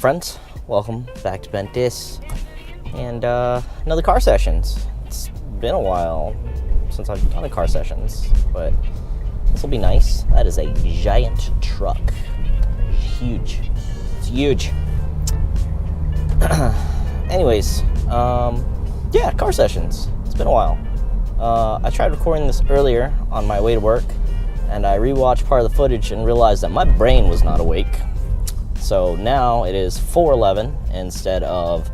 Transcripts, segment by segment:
friends, welcome back to Bent Dis and another car sessions. It's been a while since I've done a car sessions, but this will be nice. That is a giant truck. Huge. It's huge. Anyways, yeah, car sessions. It's been a while. I tried recording this earlier on my way to work, and I rewatched part of the footage and realized that my brain was not awake. So now it is 4:11 instead of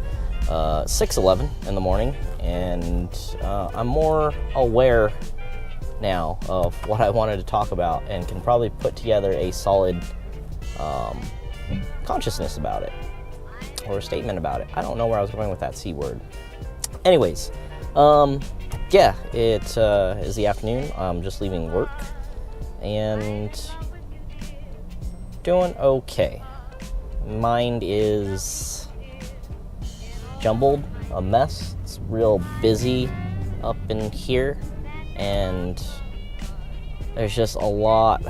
6:11 in the morning, and I'm more aware now of what I wanted to talk about and can probably put together a solid consciousness about it, or a statement about it. I don't know where I was going with that C word. Anyways, yeah, it is the afternoon. I'm just leaving work and doing okay. Mind is jumbled, a mess. It's real busy up in here, and there's just a lot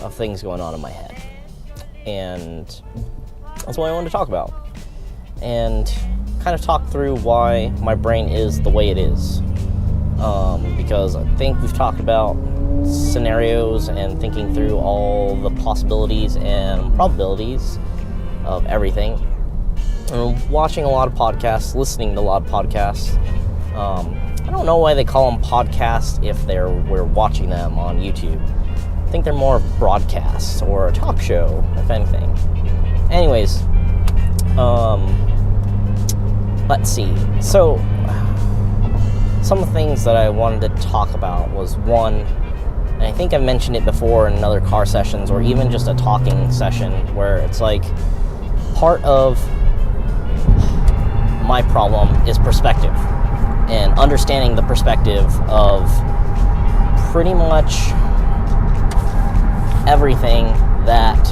of things going on in my head, and that's what I wanted to talk about and kind of talk through why my brain is the way it is, because I think we've talked about scenarios and thinking through all the possibilities and probabilities of everything, and watching a lot of podcasts, listening to a lot of podcasts. I don't know why they call them podcasts if we're watching them on YouTube. I think they're more broadcasts or a talk show, if anything. Anyways, let's see. So, some of the things that I wanted to talk about was one, and I think I've mentioned it before in other car sessions or even just a talking session, where it's like part of my problem is perspective, and understanding the perspective of pretty much everything that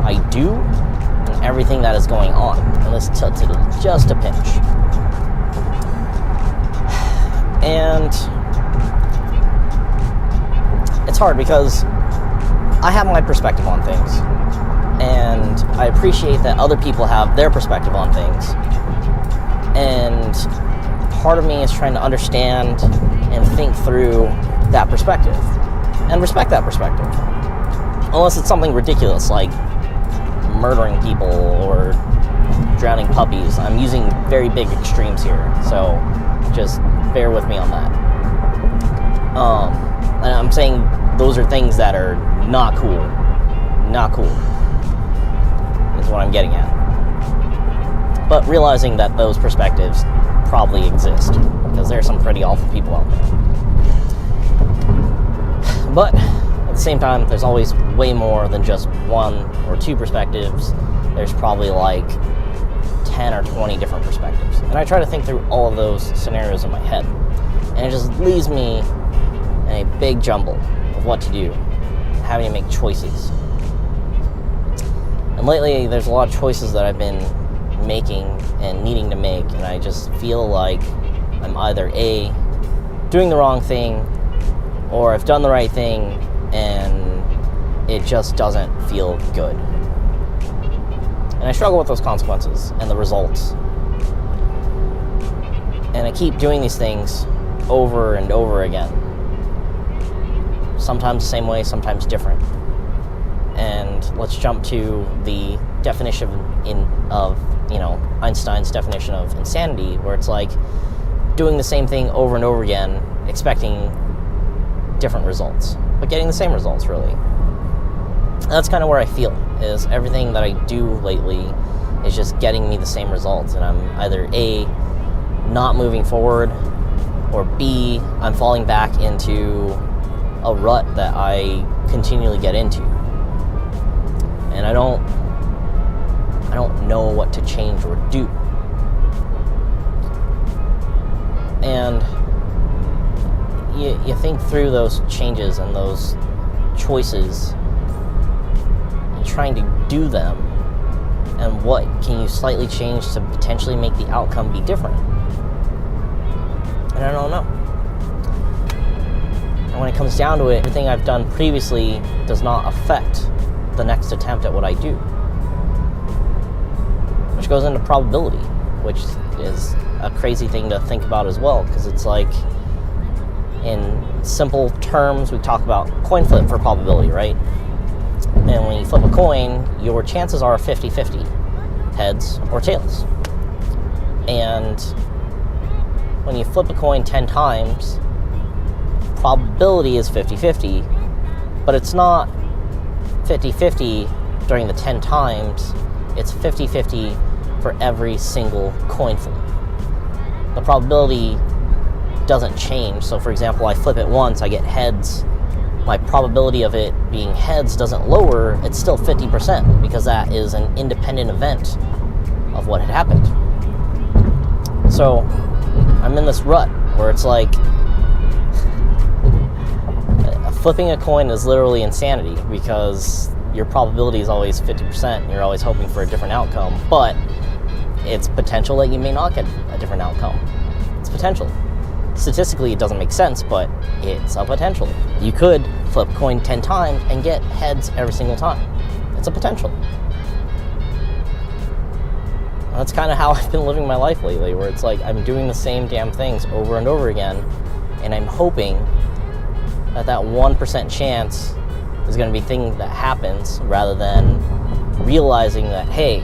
I do and everything that is going on. And let's tilt it just a pinch. And it's hard because I have my perspective on things, and I appreciate that other people have their perspective on things. And part of me is trying to understand and think through that perspective and respect that perspective. Unless it's something ridiculous like murdering people or drowning puppies. I'm using very big extremes here, so just bear with me on that. And I'm saying those are things that are not cool. Not cool is what I'm getting at. But realizing that those perspectives probably exist, because there are some pretty awful people out there. But at the same time, there's always way more than just one or two perspectives. There's probably like 10 or 20 different perspectives. And I try to think through all of those scenarios in my head. And it just leaves me in a big jumble of what to do, having to make choices. And lately, there's a lot of choices that I've been making and needing to make, and I just feel like I'm either A, doing the wrong thing, or I've done the right thing and it just doesn't feel good. And I struggle with those consequences and the results. And I keep doing these things over and over again. Sometimes the same way, sometimes different. And let's jump to the definition of Einstein's definition of insanity, where it's like doing the same thing over and over again, expecting different results, but getting the same results, really. And that's kind of where I feel, is everything that I do lately is just getting me the same results, and I'm either A, not moving forward, or B, I'm falling back into a rut that I continually get into. And I don't know what to change or do. And you think through those changes and those choices and trying to do them, and what can you slightly change to potentially make the outcome be different? And I don't know. And when it comes down to it, everything I've done previously does not affect the next attempt at what I do. goes into probability, which is a crazy thing to think about as well, because it's like, in simple terms, we talk about coin flip for probability, right? And when you flip a coin, your chances are 50-50, heads or tails. And when you flip a coin 10 times, probability is 50-50, but it's not 50-50 during the 10 times, it's 50-50 for every single coin flip. The probability doesn't change. So for example, I flip it once, I get heads. My probability of it being heads doesn't lower, it's still 50%, because that is an independent event of what had happened. So I'm in this rut where it's like, flipping a coin is literally insanity, because your probability is always 50% and you're always hoping for a different outcome, but it's potential that you may not get a different outcome. It's potential. Statistically, it doesn't make sense, but it's a potential. You could flip a coin 10 times and get heads every single time. It's a potential. That's kind of how I've been living my life lately, where it's like I'm doing the same damn things over and over again, and I'm hoping that 1% chance is going to be the thing that happens, rather than realizing that, hey,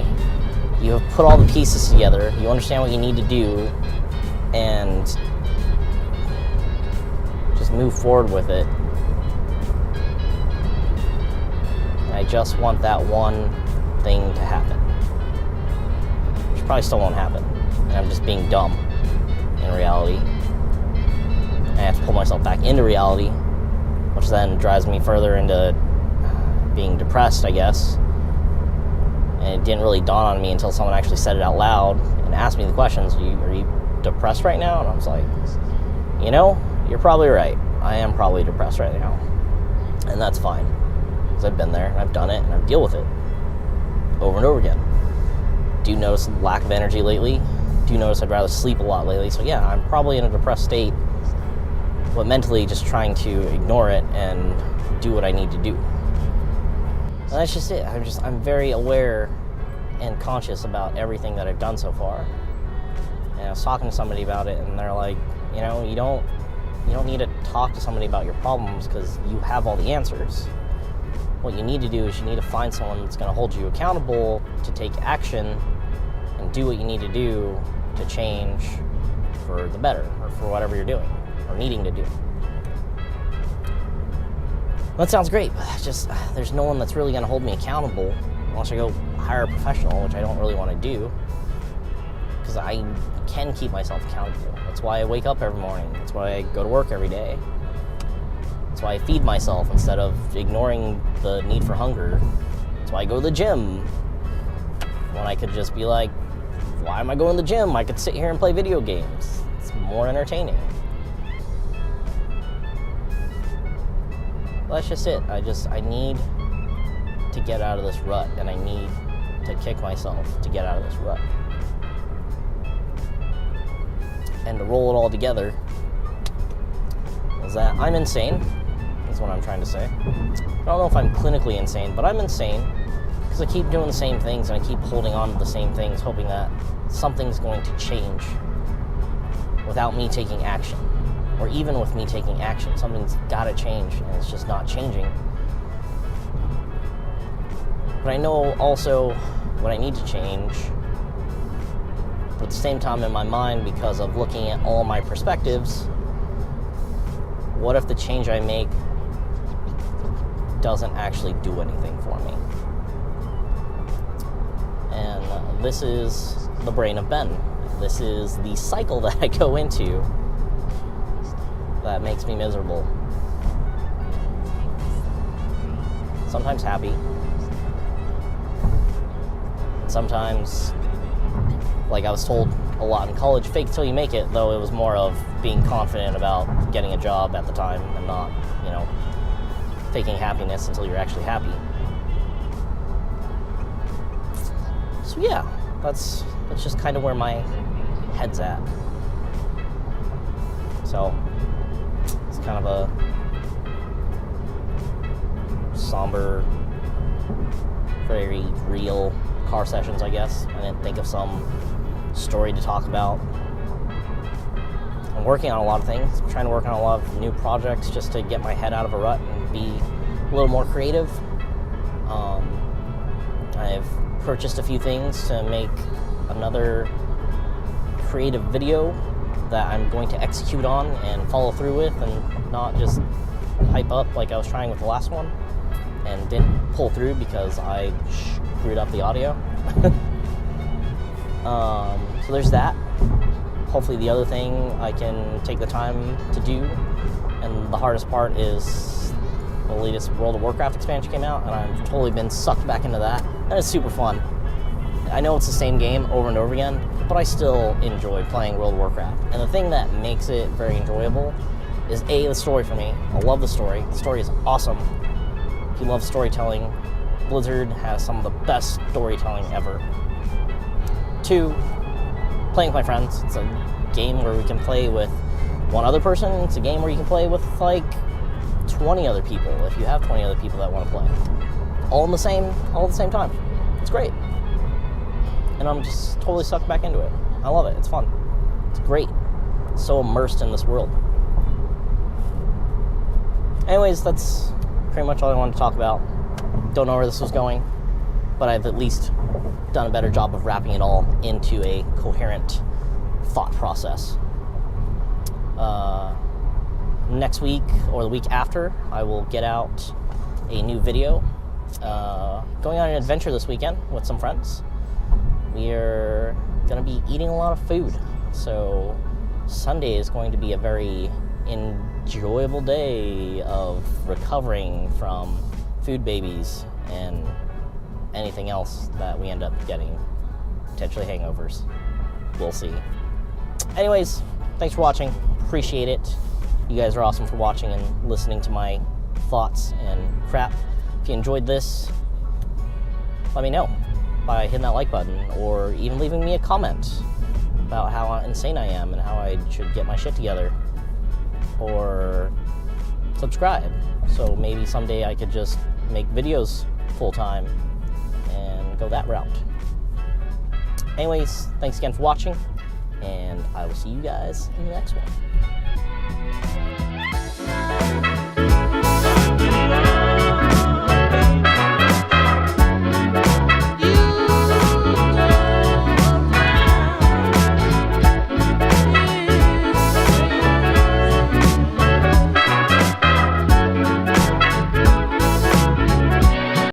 you have put all the pieces together, you understand what you need to do, and just move forward with it. I just want that one thing to happen, which probably still won't happen, and I'm just being dumb in reality. I have to pull myself back into reality, which then drives me further into being depressed, I guess. And it didn't really dawn on me until someone actually said it out loud and asked me the questions, are you depressed right now? And I was like, you know, you're probably right. I am probably depressed right now. And that's fine, because I've been there, and I've done it, and I've dealt with it over and over again. Do you notice a lack of energy lately? Do you notice I'd rather sleep a lot lately? So yeah, I'm probably in a depressed state, but mentally just trying to ignore it and do what I need to do. And that's just it. I'm very aware and conscious about everything that I've done so far. And I was talking to somebody about it, and they're like, you know, you don't need to talk to somebody about your problems because you have all the answers. What you need to do is you need to find someone that's going to hold you accountable to take action and do what you need to do to change for the better, or for whatever you're doing or needing to do. That sounds great, but just there's no one that's really going to hold me accountable unless I go hire a professional, which I don't really want to do, because I can keep myself accountable. That's why I wake up every morning. That's why I go to work every day. That's why I feed myself instead of ignoring the need for hunger. That's why I go to the gym, when I could just be like, why am I going to the gym? I could sit here and play video games. It's more entertaining. That's just it. I need to get out of this rut, and I need to kick myself to get out of this rut. And to roll it all together is that I'm insane, is what I'm trying to say. I don't know if I'm clinically insane, but I'm insane because I keep doing the same things, and I keep holding on to the same things, hoping that something's going to change without me taking action. Or even with me taking action, something's got to change, and it's just not changing. But I know also what I need to change. But at the same time, in my mind, because of looking at all my perspectives, what if the change I make doesn't actually do anything for me? And this is the brain of Ben. This is the cycle that I go into that makes me miserable. Sometimes happy. Sometimes, like I was told a lot in college, fake it till you make it, though it was more of being confident about getting a job at the time and not, faking happiness until you're actually happy. So yeah, that's just kind of where my head's at. So it's kind of a somber, very real car sessions, I guess. I didn't think of some story to talk about. I'm working on a lot of things. I'm trying to work on a lot of new projects just to get my head out of a rut and be a little more creative. I've purchased a few things to make another creative video that I'm going to execute on and follow through with, and not just hype up like I was trying with the last one and didn't pull through because I screwed up the audio. So there's that. Hopefully the other thing I can take the time to do, and the hardest part is the latest World of Warcraft expansion came out, and I've totally been sucked back into that, and it's super fun. I know it's the same game over and over again, but I still enjoy playing World of Warcraft. And the thing that makes it very enjoyable is A, the story for me. I love the story. The story is awesome. If you love storytelling, Blizzard has some of the best storytelling ever. 2, playing with my friends. It's a game where we can play with one other person. It's a game where you can play with like 20 other people if you have 20 other people that want to play. All at the same time. It's great. And I'm just totally sucked back into it. I love it. It's fun. It's great. So immersed in this world. Anyways, that's pretty much all I wanted to talk about. Don't know where this was going, but I've at least done a better job of wrapping it all into a coherent thought process. Next week or the week after, I will get out a new video. Going on an adventure this weekend with some friends. We're going to be eating a lot of food. So Sunday is going to be a very enjoyable day of recovering from food babies and anything else that we end up getting. Potentially hangovers. We'll see. Anyways, thanks for watching. Appreciate it. You guys are awesome for watching and listening to my thoughts and crap. If you enjoyed this, let me know by hitting that like button, or even leaving me a comment about how insane I am and how I should get my shit together, or subscribe so maybe someday I could just make videos full-time and go that route. Anyways, thanks again for watching, and I will see you guys in the next one.